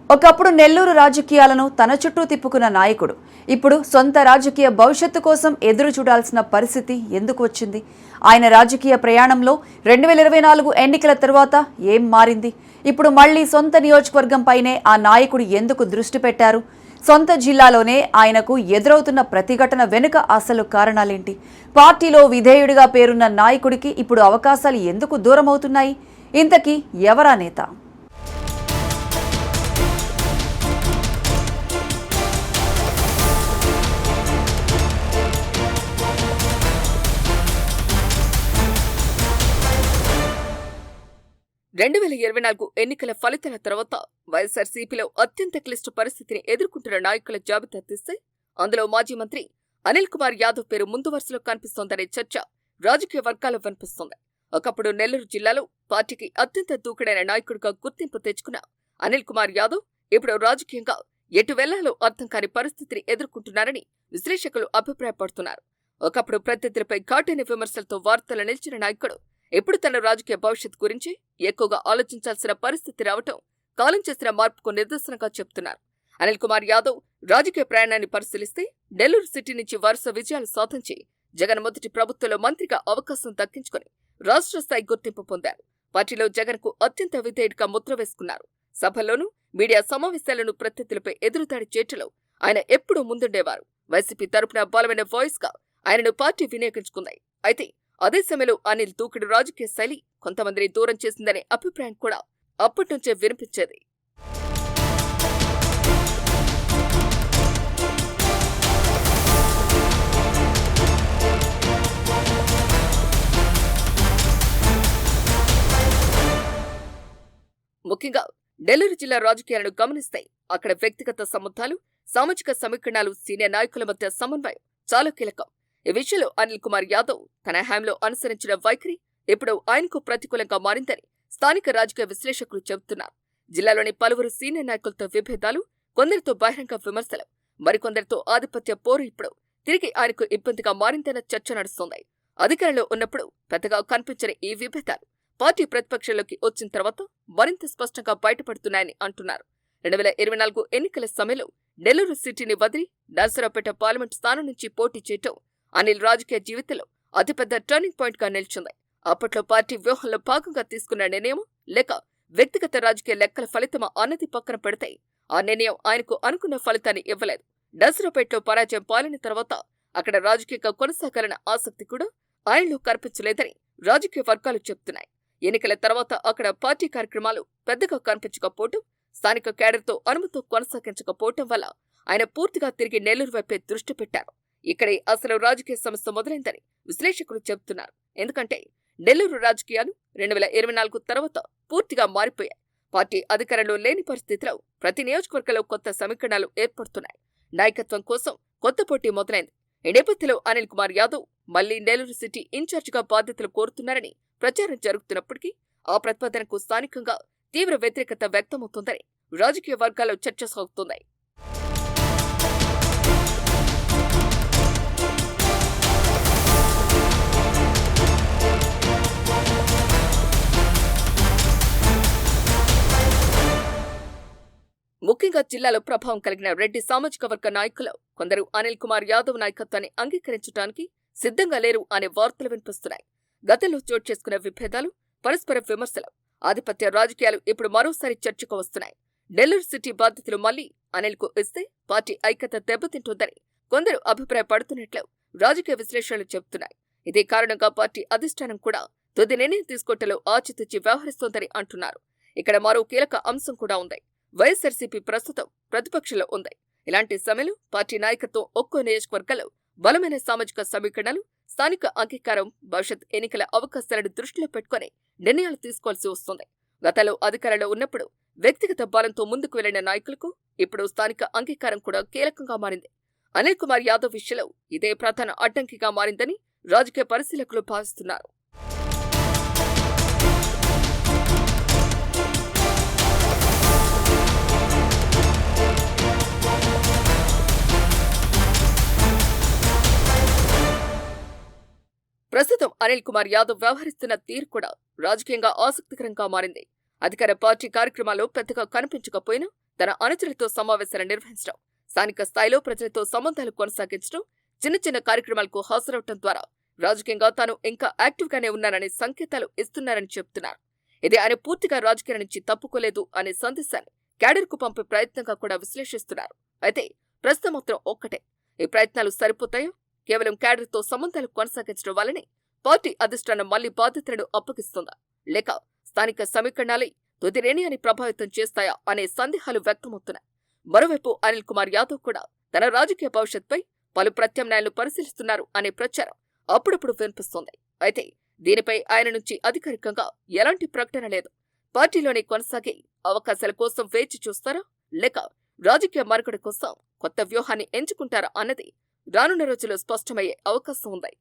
ఒకప్పుడు నెల్లూరు రాజకీయాలను తన చుట్టూ తిప్పుకున్న నాయకుడు ఇప్పుడు సొంత రాజకీయ భవిష్యత్తు కోసం ఎదురు చూడాల్సిన పరిస్థితి ఎందుకు వచ్చింది? ఆయన రాజకీయ ప్రయాణంలో 2024 ఎన్నికల తర్వాత ఏం మారింది? ఇప్పుడు మళ్లీ సొంత నియోజకవర్గంపైనే ఆ నాయకుడు ఎందుకు దృష్టి పెట్టారు? సొంత జిల్లాలోనే ఆయనకు ఎదురవుతున్న ప్రతిఘటన వెనుక అసలు కారణాలేంటి? పార్టీలో విధేయుడిగా పేరున్న నాయకుడికి ఇప్పుడు అవకాశాలు ఎందుకు దూరమవుతున్నాయి? ఇంతకీ ఎవరా నేత? 2024 ఎన్నికల ఫలితాల తర్వాత వైఎస్ఆర్సీపీలో అత్యంత క్లిష్ట పరిస్థితిని ఎదుర్కొంటున్న నాయకుల జాబితా తీస్తే అందులో మాజీ మంత్రి అనిల్ కుమార్ యాదవ్ పేరు ముందు వరుసలో కనిపిస్తోందనే చర్చ రాజకీయ వర్గాల్లో వినిపిస్తోంది. ఒకప్పుడు నెల్లూరు జిల్లాలో పార్టీకి అత్యంత దూకుడైన నాయకుడిగా గుర్తింపు తెచ్చుకున్న అనిల్ కుమార్ యాదవ్ ఇప్పుడు రాజకీయంగా ఎటు వెళ్లాలో అర్థం కాని పరిస్థితిని ఎదుర్కొంటున్నారని విశ్లేషకులు అభిప్రాయపడుతున్నారు. ఒకప్పుడు ప్రత్యర్థులపై ఘాటైన విమర్శలతో వార్తలు నిలిచిన నాయకుడు ఇప్పుడు తన రాజకీయ భవిష్యత్ గురించి ఎక్కువగా ఆలోచించాల్సిన పరిస్థితి రావటం కాలం చేసిన మార్పుకు నిదర్శనంగా చెబుతున్నారు. అనిల్ కుమార్ యాదవ్ రాజకీయ ప్రయాణాన్ని పరిశీలిస్తే నెల్లూరు సిటీ నుంచి వరుస విజయాలు సాధించి జగన్ మొదటి ప్రభుత్వంలో మంత్రిగా అవకాశం దక్కించుకుని రాష్ట్ర స్థాయి గుర్తింపు పొందారు. పార్టీలో జగన్ కు అత్యంత విధేయుడిగా ముద్ర వేసుకున్నారు. సభల్లోనూ మీడియా సమావేశాలను ప్రత్యర్థులపై ఎదురుదాడి చేయటంలో ఆయన ఎప్పుడూ ముందుండేవారు. వైసీపీ తరపున బలమైన వాయిస్ గా ఆయనను పార్టీ వినియోగించుకుంది. అయితే అదే సమయంలో అనిల్ దూకుడు రాజకీయ శైలి కొంతమందిని దూరం చేసిందనే అభిప్రాయం కూడా అప్పటినుంచే వినిపించేది. ముఖ్యంగా నెల్లూరు జిల్లా రాజకీయాలను గమనిస్తే అక్కడ వ్యక్తిగత సంబంధాలు, సామాజిక సమీకరణాలు, సీనియర్ నాయకుల మధ్య సమన్వయం చాలా కీలకం. ఈ విషయంలో అనిల్ కుమార్ యాదవ్ తన హయాంలో అనుసరించిన వైఖరి ఇప్పుడు ఆయనకు ప్రతికూలంగా మారిందని స్థానిక రాజకీయ విశ్లేషకులు చెబుతున్నారు. జిల్లాలోని పలువురు సీనియర్ నాయకులతో విభేదాలు, కొందరితో బహిరంగ విమర్శలు, మరికొందరితో ఆధిపత్య పోరు ఇప్పుడు తిరిగి ఆయనకు ఇబ్బందిగా మారిందన్న చర్చ నడుస్తోంది. అధికారంలో ఉన్నప్పుడు పెద్దగా కనిపించని ఈ విభేదాలు పార్టీ ప్రతిపక్షంలోకి వచ్చిన తర్వాత మరింత స్పష్టంగా బయటపడుతున్నాయని అంటున్నారు. 2024 ఎన్నికల సమయంలో నెల్లూరు సిటీని వదిలి నర్సరావుపేట పార్లమెంట్ స్థానం నుంచి పోటీ చేయటం అనిల్ రాజకీయ జీవితంలో అతిపెద్ద టర్నింగ్ పాయింట్ గా నిలిచింది. అప్పట్లో పార్టీ వ్యూహంలో భాగంగా తీసుకున్న నిర్ణయం లేక వ్యక్తిగత రాజకీయ లెక్కల ఫలితమా అన్నది పక్కన పెడితే ఆ నిర్ణయం ఆయనకు అనుకున్న ఫలితాన్ని ఇవ్వలేదు. నర్సరావుపేటలో పరాజయం పాలిన తర్వాత అక్కడ రాజకీయంగా కొనసాగాలన్న ఆసక్తి కూడా ఆయనలో కనిపించలేదని రాజకీయ వర్గాలు చెబుతున్నాయి. ఎన్నికల తర్వాత అక్కడ పార్టీ కార్యక్రమాలు పెద్దగా కనిపించకపోవటం, స్థానిక కేడర్తో అనుమతితో కొనసాగించకపోవటం వల్ల ఆయన పూర్తిగా తిరిగి నెల్లూరు వైపే దృష్టి పెట్టారు. ఇక్కడే అసలు రాజకీయ సమస్య మొదలైందని విశ్లేషకులు చెబుతున్నారు. ఎందుకంటే నెల్లూరు రాజకీయాలు 2024 తర్వాత పూర్తిగా మారిపోయాయి. పార్టీ అధికారంలో లేని పరిస్థితిలో ప్రతి నియోజకవర్గంలో కొత్త సమీకరణాలు ఏర్పడుతున్నాయి. నాయకత్వం కోసం కొత్త పోటీ మొదలైంది. ఈ నేపథ్యంలో అనిల్ కుమార్ యాదవ్ మళ్లీ నెల్లూరు సిటీ ఇన్ఛార్జిగా బాధ్యతలు కోరుతున్నారని ప్రచారం జరుగుతున్నప్పటికీ ఆ ప్రతిపాదనకు స్థానికంగా తీవ్ర వ్యతిరేకత వ్యక్తమవుతోందని రాజకీయ వర్గాల్లో చర్చ సాగుతోంది. ముఖ్యంగా జిల్లాలో ప్రభావం కలిగిన రెడ్డి సామాజిక వర్గ నాయకులు కొందరు అనిల్ కుమార్ యాదవ్ నాయకత్వాన్ని అంగీకరించడానికి సిద్ధంగా లేరు అనే వార్తలు వినిపిస్తున్నాయి. గతంలో చోటు చేసుకున్న విభేదాలు, పరస్పర విమర్శలు, ఆధిపత్య రాజకీయాలు ఇప్పుడు మరోసారి చర్చకు వస్తున్నాయి. నెల్లూరు సిటీ బాధ్యతలు మళ్లీ అనిల్ కు ఇస్తే పార్టీ ఐక్యత దెబ్బతింటుందని కొందరు అభిప్రాయపడుతున్నట్లు రాజకీయ విశ్లేషణలు చెబుతున్నాయి. ఇదే కారణంగా పార్టీ అధిష్టానం కూడా తుది నిర్ణయం తీసుకోవటంలో ఆచితూచి వ్యవహరిస్తోందని అంటున్నారు. ఇక్కడ మరో కీలక అంశం కూడా ఉంది. వైఎస్ఆర్సీపీ ప్రస్తుతం ప్రతిపక్షంలో ఉంది. ఇలాంటి సమయంలో పార్టీ నాయకత్వం ఒక్కో నియోజకవర్గంలో బలమైన సామాజిక సమీకరణలు, స్థానిక అంగీకారం, భవిష్యత్ ఎన్నికల అవకాశాలను దృష్టిలో పెట్టుకుని నిర్ణయాలు తీసుకోవాల్సి వస్తుంది. గతంలో అధికారంలో ఉన్నప్పుడు వ్యక్తిగత బలంతో ముందుకు వెళ్లిన నాయకులకు ఇప్పుడు స్థానిక అంగీకారం కూడా కీలకంగా మారింది. అనిల్ కుమార్ యాదవ్ విషయంలో ఇదే ప్రధాన అడ్డంకిగా మారిందని రాజకీయ పరిశీలకులు భావిస్తున్నారు. ప్రస్తుతం అనిల్ కుమార్ యాదవ్ వ్యవహరిస్తున్న తీరు కూడా రాజకీయంగా ఆసక్తికరంగా మారింది. అధికార పార్టీ కార్యక్రమాల్లో పెద్దగా కనిపించకపోయినా తన అనుచరులతో సమావేశాలు నిర్వహించడం, స్థానిక స్థాయిలో ప్రజలతో సంబంధాలు కొనసాగించడం, చిన్న చిన్న కార్యక్రమాలకు హాజరవటం ద్వారా రాజకీయంగా తాను ఇంకా యాక్టివ్ గానే ఉన్నాననే సంకేతాలు ఇస్తున్నారని చెబుతున్నారు. ఇది ఆయన పూర్తిగా రాజకీయాల నుంచి తప్పుకోలేదు అనే సందేశాన్ని క్యాడర్ కు పంపే ప్రయత్నంగా కూడా విశ్లేషిస్తున్నారు. అయితే ప్రశ్న మాత్రం ఒక్కటే, ఈ ప్రయత్నాలు సరిపోతాయో? కేవలం క్యాడర్ తో సంబంధాలు కొనసాగించడం వల్లనే పార్టీ అధిష్టానం మళ్లీ బాధ్యతలను అప్పగిస్తుందా, లేక స్థానిక సమీకరణాలే తుది నిర్ణయాన్ని ప్రభావితం చేస్తాయా అనే సందేహాలు వ్యక్తమవుతున్నాయి. మరోవైపు అనిల్ కుమార్ యాదవ్ కూడా తన రాజకీయ భవిష్యత్పై పలు ప్రత్యామ్నాయాలను పరిశీలిస్తున్నారు అనే ప్రచారం అప్పుడప్పుడు వినిపిస్తోంది. అయితే దీనిపై ఆయన నుంచి అధికారికంగా ఎలాంటి ప్రకటన లేదు. పార్టీలోనే కొనసాగే అవకాశాల కోసం వేచి చూస్తారా, లేక రాజకీయ మనుగడ కోసం కొత్త వ్యూహాన్ని ఎంచుకుంటారా అన్నది రానున్న రోజుల్లో స్పష్టమయ్యే అవకాశం ఉంది.